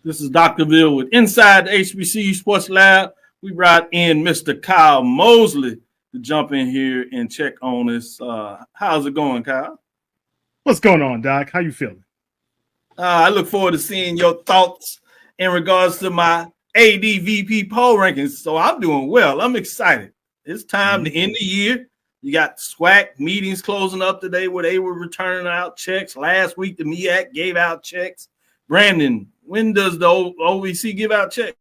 This is Dr. Cavil with Inside the HBCU Sports Lab. We brought in Mr. Kyle Mosley to jump in here and check on us. How's it going, Kyle? What's going on, Doc? How you feeling? I look forward to seeing your thoughts in regards to my ADVP poll rankings. So I'm doing well. I'm excited. It's time to end the year. You got SWAC meetings closing up today where they were returning out checks. Last week, the MEAC gave out checks. Brandon, when does the OVC give out checks?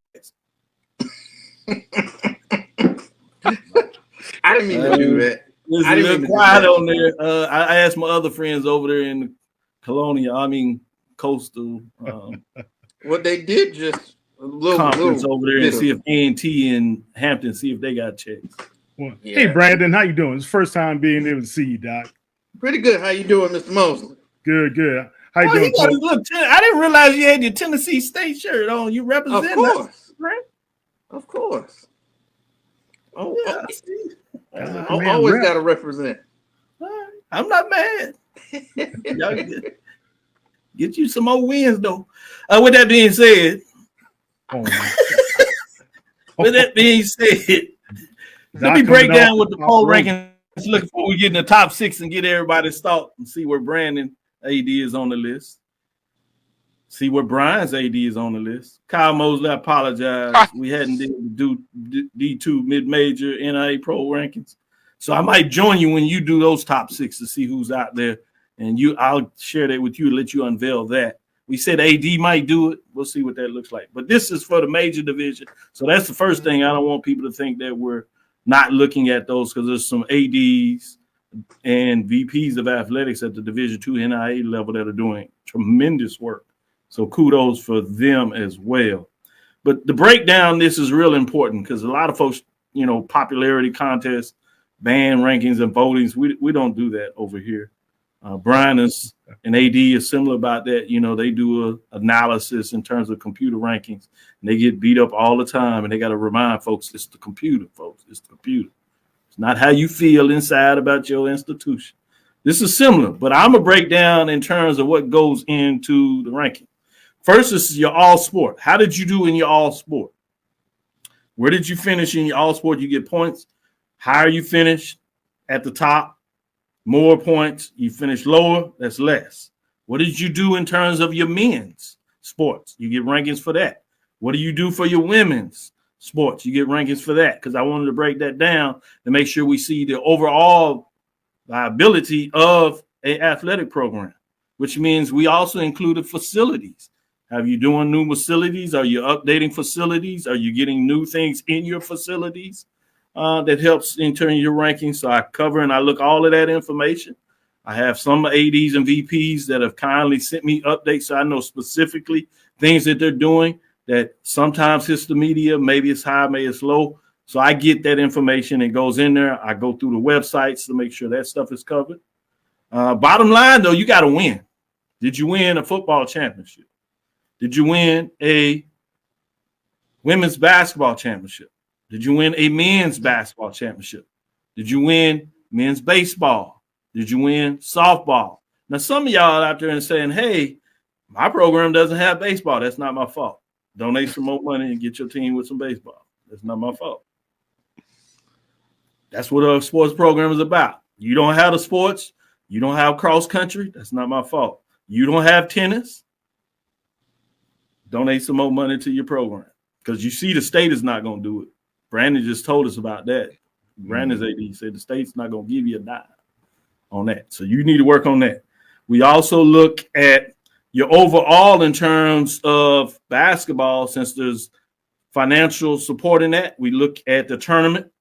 I didn't mean to do that. It's a little quiet on there. I asked my other friends over there in the coastal. What they did just a little conference over there and see if A&T and Hampton see if they got checks. Well, yeah. Hey, Brandon, how you doing? It's the first time being able to see you, Doc. Pretty good. How you doing, Mr. Mosley? Good. How you doing? I didn't realize you had your Tennessee State shirt on. You represent us, right? Of course. Oh, yeah. I always got to represent. I'm not mad. Get you some more wins, though. With that being said, let me break down what the poll rankings look before we get in the top six and get everybody's thought and see where Brandon AD is on the list. See where Brian's AD is on the list. Kyle Mosley, I apologize. We hadn't do D2 mid-major NIA pro rankings. So I might join you when you do those top six to see who's out there. And I'll share that with you and let you unveil that. We said AD might do it. We'll see what that looks like. But this is for the major division. So that's the first thing. I don't want people to think that we're not looking at those because there's some ADs and VPs of athletics at the Division II NIA level that are doing tremendous work. So kudos for them as well. But the breakdown, this is real important because a lot of folks, popularity contests, band rankings and votings, we don't do that over here. Brian and AD is similar about that. They do a analysis in terms of computer rankings, and they get beat up all the time. And they got to remind folks, it's the computer, folks. It's the computer. It's not how you feel inside about your institution. This is similar, but I'm going to break down in terms of what goes into the ranking. First, this is your all sport. How did you do in your all sport? Where did you finish in your all sport? You get points. Higher you finish at the top, more points. You finish lower, that's less. What did you do in terms of your men's sports? You get rankings for that. What do you do for your women's sports? You get rankings for that because I wanted to break that down to make sure we see the overall viability of an athletic program, which means we also included facilities. Have you doing new facilities? Are you updating facilities? Are you getting new things in your facilities? That helps in turn your rankings. So I cover and I look all of that information. I have some ADs and VPs that have kindly sent me updates so I know specifically things that they're doing that sometimes hits the media. Maybe it's high, maybe it's low. So I get that information. It goes in there. I go through the websites to make sure that stuff is covered. Bottom line, though, you got to win. Did you win a football championship? Did you win a women's basketball championship? Did you win a men's basketball championship? Did you win men's baseball? Did you win softball? Now, some of y'all out there and saying, hey, my program doesn't have baseball. That's not my fault. Donate some more money and get your team with some baseball. That's not my fault. That's what a sports program is about. You don't have the sports. You don't have cross country. That's not my fault. You don't have tennis. Donate some more money to your program because you see the state is not going to do it. Brandon just told us about that. Brandon's AD said the state's not going to give you a dime on that. So you need to work on that. We also look at your overall in terms of basketball, since there's financial support in that. We look at the tournament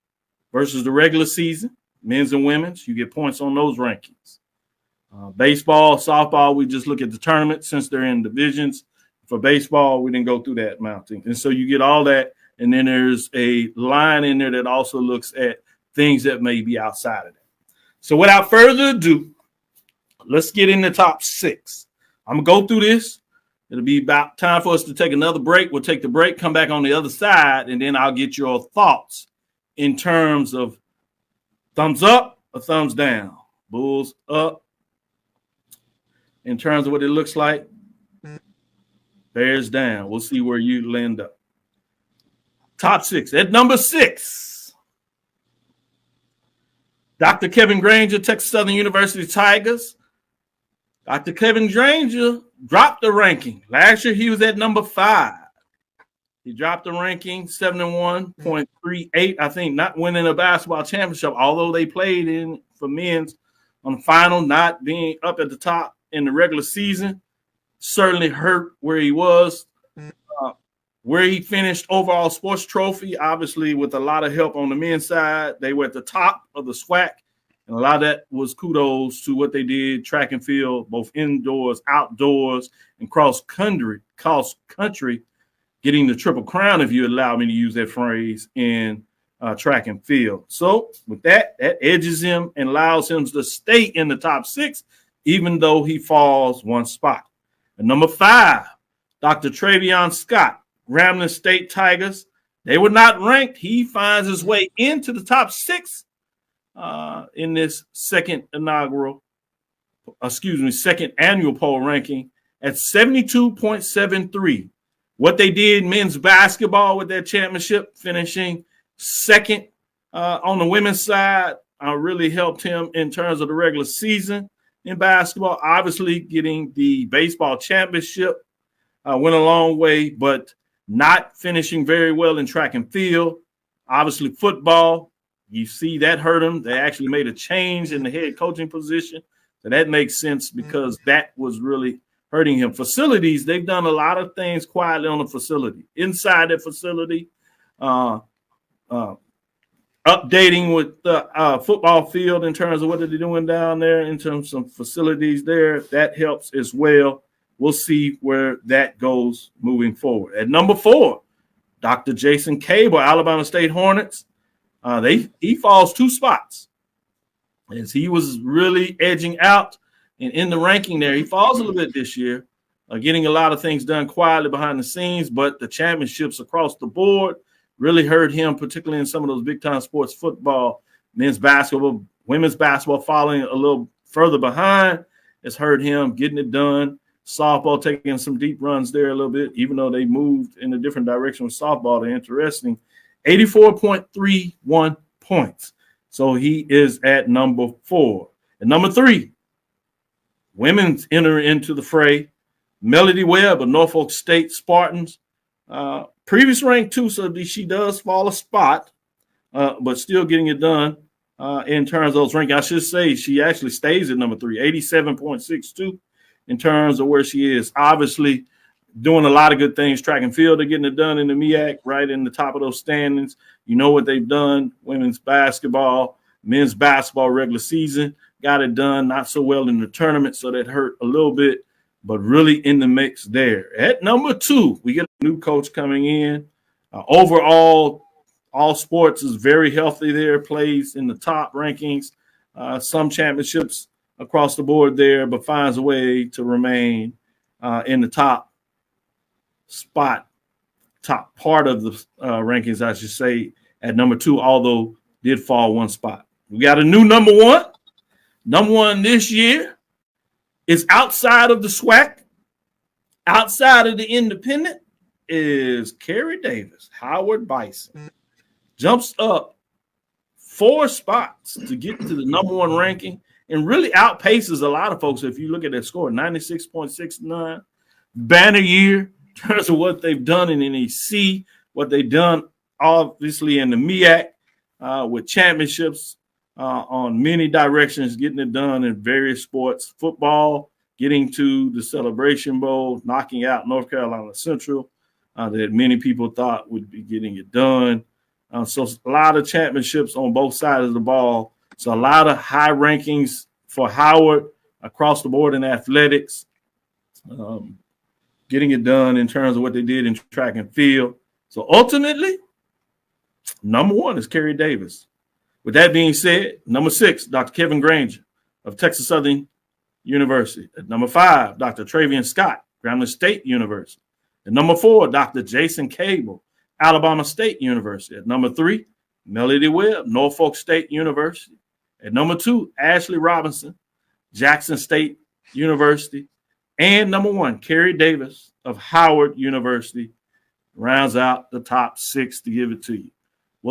versus the regular season, men's and women's. You get points on those rankings. Baseball, softball, we just look at the tournament since they're in divisions. For baseball, we didn't go through that mounting. And so you get all that. And then there's a line in there that also looks at things that may be outside of that. So without further ado, let's get in the top six. I'm going to go through this. It'll be about time for us to take another break. We'll take the break, come back on the other side, and then I'll get your thoughts in terms of thumbs up or thumbs down. Bulls up in terms of what it looks like. Bears down. We'll see where you land up. Top 6. At number 6, Dr. Kevin Granger, Texas Southern University Tigers. Dr. Kevin Granger dropped the ranking. Last year, he was at number 5. He dropped the ranking, 71.38, I think, not winning a basketball championship, although they played in for men's on the final, not being up at the top in the regular season. Certainly hurt where he was. Where he finished overall sports trophy, obviously with a lot of help on the men's side. They were at the top of the SWAC, and a lot of that was kudos to what they did, track and field, both indoors, outdoors, and cross country, getting the Triple Crown, if you allow me to use that phrase, in track and field. So with that edges him and allows him to stay in the top 6, even though he falls one spot. And number 5, Dr. Travion Scott, Grambling State Tigers. They were not ranked. He finds his way into the top 6 in this second annual poll ranking at 72.73. What they did men's basketball with their championship, finishing second on the women's side, really helped him in terms of the regular season in basketball. Obviously, getting the baseball championship went a long way, but not finishing very well in track and field. Obviously, football, you see that hurt him. They actually made a change in the head coaching position. So that makes sense because that was really hurting him. Facilities, they've done a lot of things quietly on the facility. Inside the facility, updating with the football field in terms of what they're doing down there in terms of facilities there. That helps as well. We'll see where that goes moving forward. At number 4, Dr. Jason Cavil, Alabama State Hornets. He falls 2 spots as he was really edging out and in the ranking there. He falls a little bit this year, getting a lot of things done quietly behind the scenes, but the championships across the board really hurt him, particularly in some of those big-time sports, football, men's basketball, women's basketball following a little further behind. It's hurt him getting it done. Softball taking some deep runs there a little bit, even though they moved in a different direction with softball. They're interesting. 84.31 points. So he is at number 4. And number 3, women's enter into the fray. Melody Webb of Norfolk State Spartans. Previous rank 2, so she does fall a spot, but still getting it done in terms of those rankings. I should say she actually stays at number 3, 87.62 in terms of where she is. Obviously doing a lot of good things. Track and field, they're getting it done in the MEAC, right in the top of those standings. You know what they've done. Women's basketball, men's basketball regular season, got it done. Not so well in the tournament, so that hurt a little bit, but really in the mix there. At number 2, we get a new coach coming in. Overall, all sports is very healthy there, plays in the top rankings, some championships across the board there, but finds a way to remain in the top part of the rankings, I should say, at number 2, although did fall 1 spot. We got a new number 1. Number 1 this year is outside of the SWAC, outside of the independent, is Kerry Davis, Howard Bison. Jumps up 4 spots to get to the number 1 ranking and really outpaces a lot of folks. If you look at that score, 96.69, banner year in terms of what they've done in NEC, what they've done obviously in the MEAC with championships on many directions, getting it done in various sports. Football, getting to the Celebration Bowl, knocking out North Carolina Central that many people thought would be getting it done. So a lot of championships on both sides of the ball. So a lot of high rankings for Howard across the board in athletics, getting it done in terms of what they did in track and field. So ultimately, number 1 is Kerry Davis. With that being said, number 6, Dr. Kevin Granger of Texas Southern University. At number 5, Dr. Travion Scott, Grambling State University. At number 4, Dr. Jason Cavil, Alabama State University. At number 3, Melody Webb, Norfolk State University. At number 2, Ashley Robinson, Jackson State University. And number 1, Kerry Davis of Howard University rounds out the top 6 to give it to you.